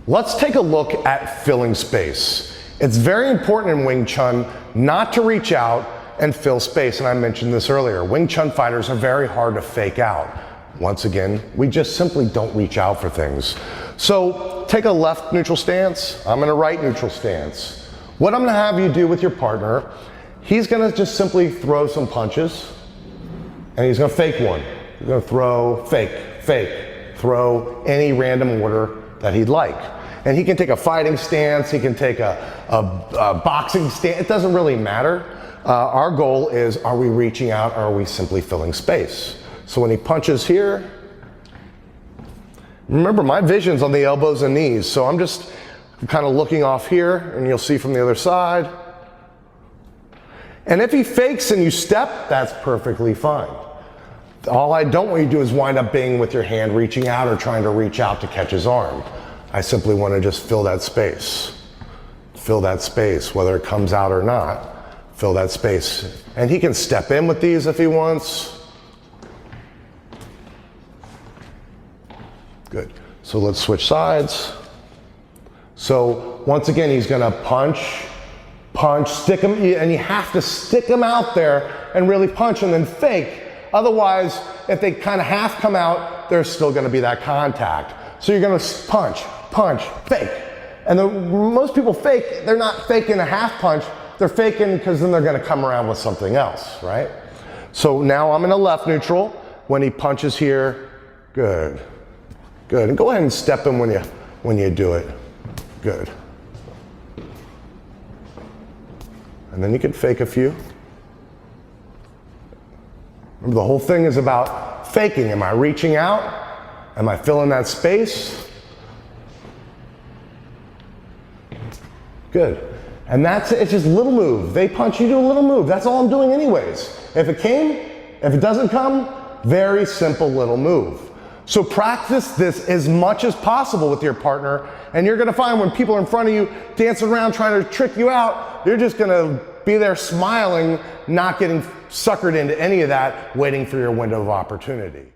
Let's take a look at filling space. It's very important in Wing Chun not to reach out and fill space, and I mentioned this earlier. Wing Chun fighters are very hard to fake out. Once again, we just simply don't reach out for things. So take a left neutral stance, I'm in a right neutral stance. What I'm gonna have you do with your partner, he's gonna just simply throw some punches, and he's gonna fake one. He's gonna throw, fake, throw any random order that he'd like. And he can take a fighting stance, he can take a boxing stance, it doesn't really matter. Our goal is, are we reaching out or are we simply filling space? So when he punches here, remember my vision's on the elbows and knees, so I'm just kind of looking off here, and you'll see from the other side. And if he fakes and you step, that's perfectly fine. All I don't want you to do is wind up being with your hand reaching out or trying to reach out to catch his arm. I simply want to just fill that space. Fill that space, whether it comes out or not. Fill that space. And he can step in with these if he wants. Good. So let's switch sides. So once again, he's going to punch, stick him, and you have to stick him out there and really punch and then fake. Otherwise, if they kind of half come out, there's still going to be that contact. So you're going to punch, fake. And most people fake, they're not faking a half punch, they're faking because then they're going to come around with something else, right? So now I'm in a left neutral. When he punches here, good. Good. And go ahead and step in when you do it. Good. And then you can fake a few. Remember, the whole thing is about faking. Am I reaching out? Am I filling that space? Good. And that's it. It's just a little move. They punch, you do a little move. That's all I'm doing anyways. If it came, if it doesn't come, very simple little move. So practice this as much as possible with your partner, and you're gonna find when people are in front of you dancing around trying to trick you out, you're just gonna be there smiling, not getting suckered into any of that, waiting for your window of opportunity.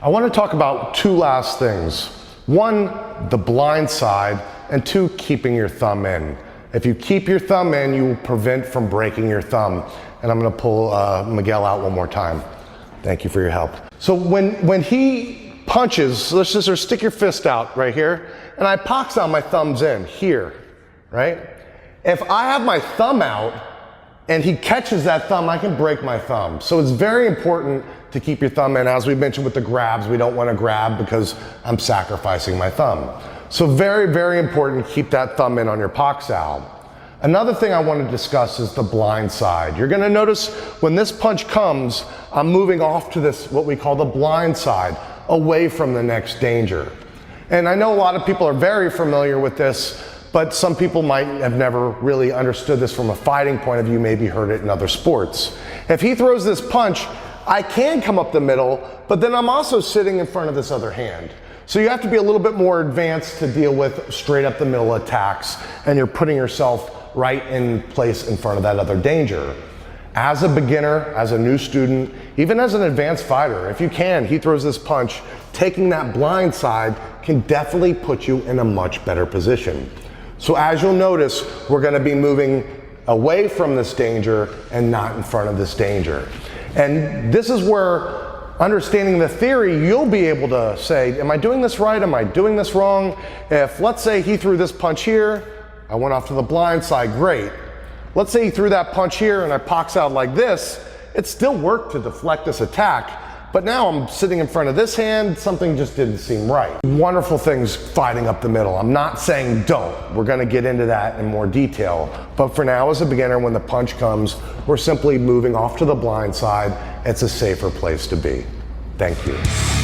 I want to talk about two last things. One, the blind side, and two, keeping your thumb in. If you keep your thumb in, you will prevent from breaking your thumb. And I'm going to pull Miguel out one more time. Thank you for your help. So when he punches, let's just stick your fist out right here, and I Pak Sao my thumb's in here, right? If I have my thumb out and he catches that thumb, I can break my thumb. So it's very important to keep your thumb in. As we mentioned with the grabs, we don't want to grab because I'm sacrificing my thumb. So very, very important, keep that thumb in on your Pak Sao. Another thing I want to discuss is the blind side. You're going to notice when this punch comes, I'm moving off to this, what we call the blind side, away from the next danger. And I know a lot of people are very familiar with this, but some people might have never really understood this from a fighting point of view, maybe heard it in other sports. If he throws this punch, I can come up the middle, but then I'm also sitting in front of this other hand. So you have to be a little bit more advanced to deal with straight up the middle attacks, and you're putting yourself right in place in front of that other danger. As a beginner, as a new student, even as an advanced fighter, if you can, he throws this punch, taking that blind side can definitely put you in a much better position. So as you'll notice, we're going to be moving away from this danger and not in front of this danger. And this is where, understanding the theory, you'll be able to say, am I doing this right? Am I doing this wrong? If, let's say he threw this punch here, I went off to the blind side, great. Let's say he threw that punch here and I Pak Sao like this, it still worked to deflect this attack, but now I'm sitting in front of this hand, something just didn't seem right. Wonderful things fighting up the middle. I'm not saying don't. We're gonna get into that in more detail. But for now, as a beginner, when the punch comes, we're simply moving off to the blind side. It's a safer place to be. Thank you.